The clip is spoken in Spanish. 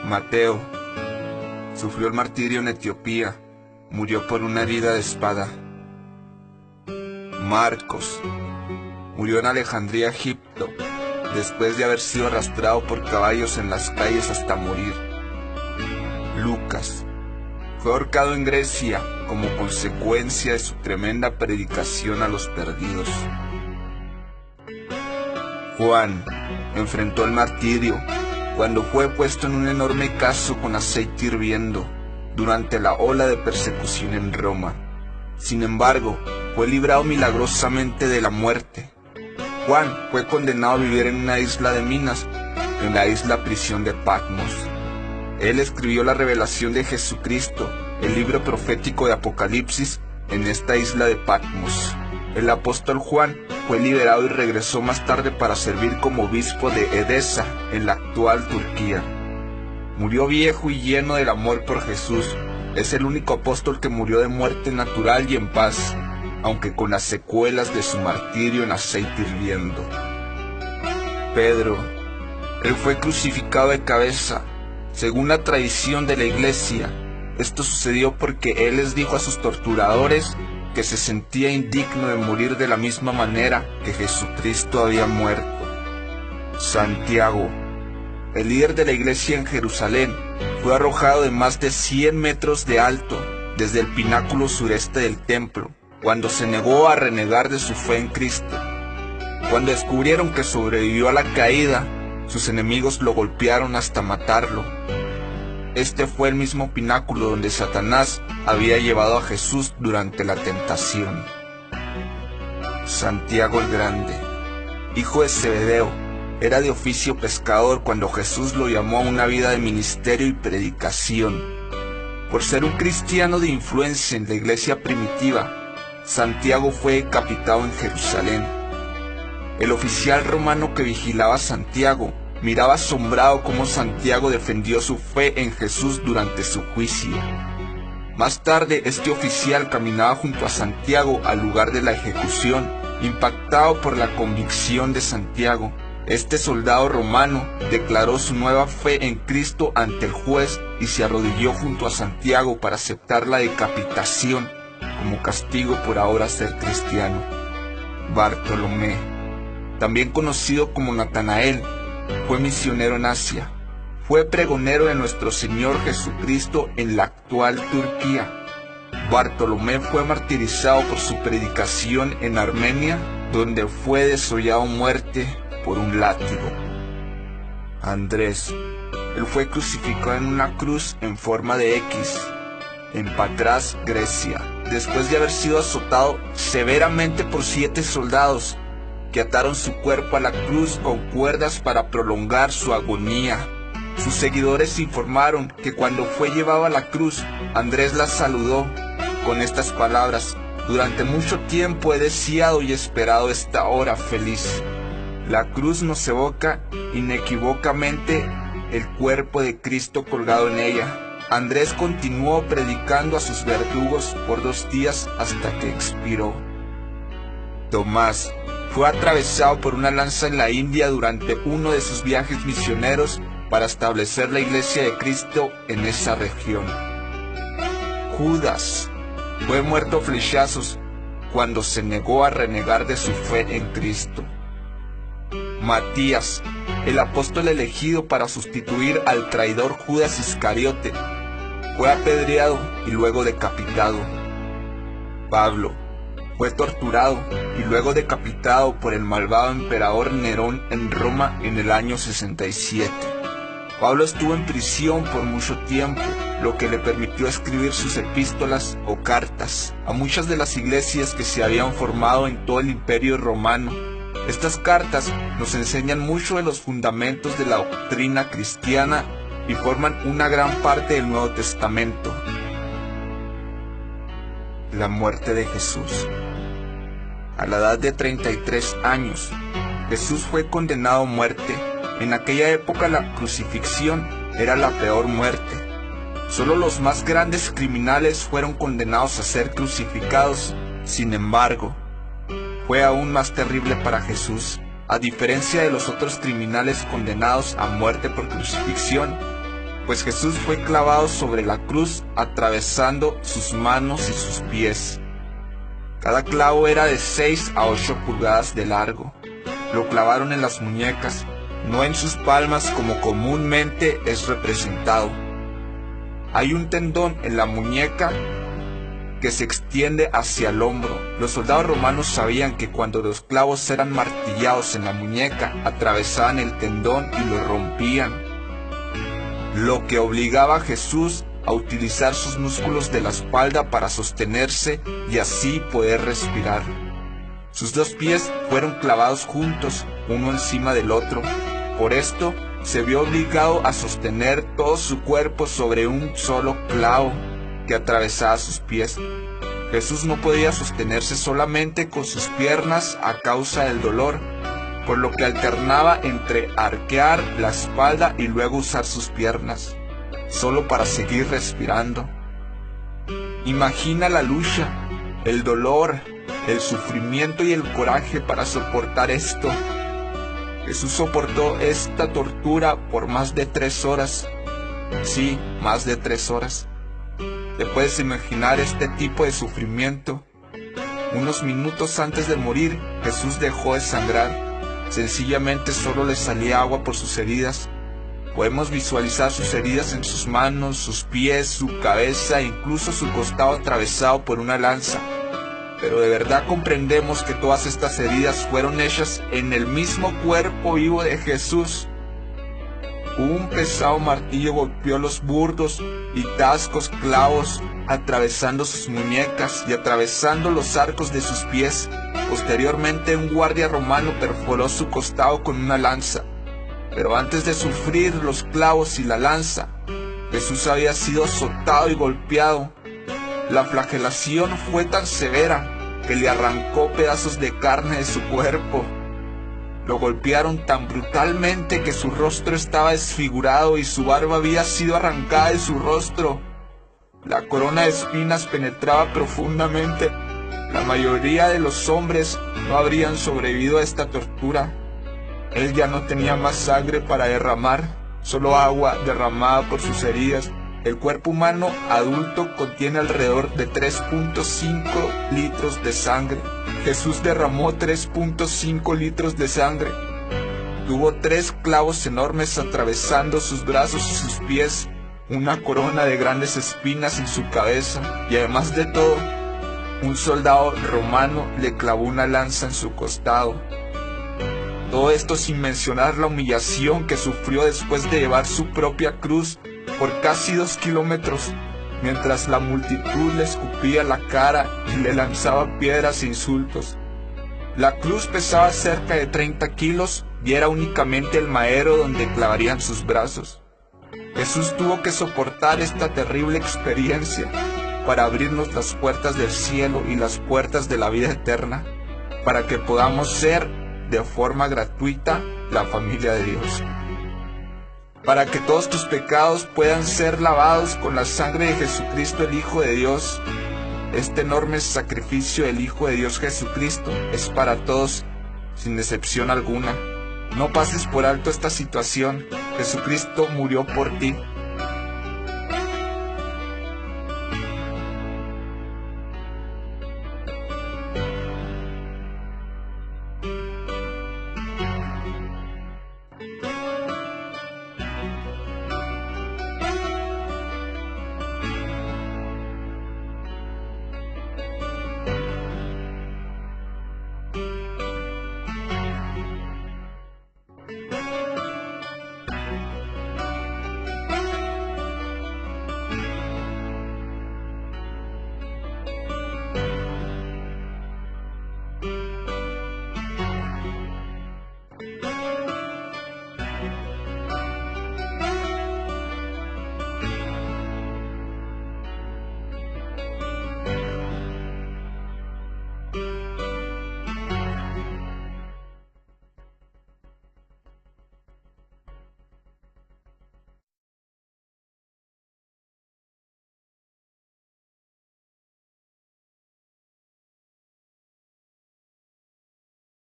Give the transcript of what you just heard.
Mateo sufrió el martirio en Etiopía, murió por una herida de espada. Marcos murió en Alejandría, Egipto, después de haber sido arrastrado por caballos en las calles hasta morir. Lucas fue ahorcado en Grecia como consecuencia de su tremenda predicación a los perdidos. Juan enfrentó el martirio cuando fue puesto en un enorme cazo con aceite hirviendo durante la ola de persecución en Roma. Sin embargo, fue librado milagrosamente de la muerte. Juan fue condenado a vivir en una isla de minas, en la isla prisión de Patmos. Él escribió la revelación de Jesucristo, el libro profético de Apocalipsis, en esta isla de Patmos. El apóstol Juan fue liberado y regresó más tarde para servir como obispo de Edesa, en la actual Turquía. Murió viejo y lleno del amor por Jesús. Es el único apóstol que murió de muerte natural y en paz, aunque con las secuelas de su martirio en aceite hirviendo. Pedro, él fue crucificado de cabeza. Según la tradición de la iglesia, esto sucedió porque él les dijo a sus torturadores que se sentía indigno de morir de la misma manera que Jesucristo había muerto. Santiago, el líder de la iglesia en Jerusalén, fue arrojado de más de 100 metros de alto desde el pináculo sureste del templo, cuando se negó a renegar de su fe en Cristo. Cuando descubrieron que sobrevivió a la caída, sus enemigos lo golpearon hasta matarlo. Este fue el mismo pináculo donde Satanás había llevado a Jesús durante la tentación. Santiago el Grande, hijo de Zebedeo, era de oficio pescador cuando Jesús lo llamó a una vida de ministerio y predicación. Por ser un cristiano de influencia en la iglesia primitiva, Santiago fue decapitado en Jerusalén. El oficial romano que vigilaba a Santiago miraba asombrado cómo Santiago defendió su fe en Jesús durante su juicio. Más tarde, este oficial caminaba junto a Santiago al lugar de la ejecución, impactado por la convicción de Santiago. Este soldado romano declaró su nueva fe en Cristo ante el juez y se arrodilló junto a Santiago para aceptar la decapitación como castigo por ahora ser cristiano. Bartolomé, también conocido como Natanael, fue misionero en Asia. Fue pregonero de nuestro Señor Jesucristo en la actual Turquía. Bartolomé fue martirizado por su predicación en Armenia, donde fue desollado a muerte por un látigo. Andrés, él fue crucificado en una cruz en forma de X, en Patras, Grecia, después de haber sido azotado severamente por 7 soldados, que ataron su cuerpo a la cruz con cuerdas para prolongar su agonía. Sus seguidores informaron que cuando fue llevado a la cruz, Andrés la saludó con estas palabras: «Durante mucho tiempo he deseado y esperado esta hora feliz». La cruz nos evoca inequívocamente el cuerpo de Cristo colgado en ella. Andrés continuó predicando a sus verdugos por 2 días hasta que expiró. Tomás fue atravesado por una lanza en la India durante uno de sus viajes misioneros para establecer la iglesia de Cristo en esa región. Judas fue muerto a flechazos cuando se negó a renegar de su fe en Cristo. Matías, el apóstol elegido para sustituir al traidor Judas Iscariote, fue apedreado y luego decapitado. Pablo fue torturado y luego decapitado por el malvado emperador Nerón en Roma en el año 67. Pablo estuvo en prisión por mucho tiempo, lo que le permitió escribir sus epístolas o cartas a muchas de las iglesias que se habían formado en todo el Imperio Romano. Estas cartas nos enseñan mucho de los fundamentos de la doctrina cristiana y forman una gran parte del Nuevo Testamento. La muerte de Jesús. A la edad de 33 años, Jesús fue condenado a muerte. En aquella época la crucifixión era la peor muerte. Solo los más grandes criminales fueron condenados a ser crucificados. Sin embargo, fue aún más terrible para Jesús. A diferencia de los otros criminales condenados a muerte por crucifixión, pues Jesús fue clavado sobre la cruz, atravesando sus manos y sus pies. Cada clavo era de 6 a 8 pulgadas de largo. Lo clavaron en las muñecas, no en sus palmas como comúnmente es representado. Hay un tendón en la muñeca que se extiende hacia el hombro. Los soldados romanos sabían que cuando los clavos eran martillados en la muñeca, atravesaban el tendón y lo rompían, lo que obligaba a Jesús a utilizar sus músculos de la espalda para sostenerse y así poder respirar. Sus 2 pies fueron clavados juntos, uno encima del otro. Por esto, se vio obligado a sostener todo su cuerpo sobre un solo clavo que atravesaba sus pies. Jesús no podía sostenerse solamente con sus piernas a causa del dolor, por lo que alternaba entre arquear la espalda y luego usar sus piernas, solo para seguir respirando. Imagina la lucha, el dolor, el sufrimiento y el coraje para soportar esto. Jesús soportó esta tortura por más de 3 horas. Sí, más de 3 horas. ¿Te puedes imaginar este tipo de sufrimiento? Unos minutos antes de morir, Jesús dejó de sangrar. Sencillamente solo le salía agua por sus heridas. Podemos visualizar sus heridas en sus manos, sus pies, su cabeza e incluso su costado atravesado por una lanza. Pero de verdad comprendemos que todas estas heridas fueron hechas en el mismo cuerpo vivo de Jesús. Un pesado martillo golpeó los burdos y tascos clavos, atravesando sus muñecas y atravesando los arcos de sus pies. Posteriormente, un guardia romano perforó su costado con una lanza. Pero antes de sufrir los clavos y la lanza, Jesús había sido azotado y golpeado. La flagelación fue tan severa que le arrancó pedazos de carne de su cuerpo. Lo golpearon tan brutalmente que su rostro estaba desfigurado y su barba había sido arrancada de su rostro. La corona de espinas penetraba profundamente. La mayoría de los hombres no habrían sobrevivido a esta tortura. Él ya no tenía más sangre para derramar, solo agua derramada por sus heridas. El cuerpo humano adulto contiene alrededor de 3.5 litros de sangre. Jesús derramó 3.5 litros de sangre. Tuvo 3 clavos enormes atravesando sus brazos y sus pies, una corona de grandes espinas en su cabeza y además de todo, un soldado romano le clavó una lanza en su costado. Todo esto sin mencionar la humillación que sufrió después de llevar su propia cruz por casi 2 kilómetros, mientras la multitud le escupía la cara y le lanzaba piedras e insultos. La cruz pesaba cerca de 30 kilos y era únicamente el madero donde clavarían sus brazos. Jesús tuvo que soportar esta terrible experiencia para abrirnos las puertas del cielo y las puertas de la vida eterna, para que podamos ser de forma gratuita la familia de Dios. Para que todos tus pecados puedan ser lavados con la sangre de Jesucristo, el Hijo de Dios. Este enorme sacrificio del Hijo de Dios Jesucristo es para todos, sin excepción alguna. No pases por alto esta situación. Jesucristo murió por ti.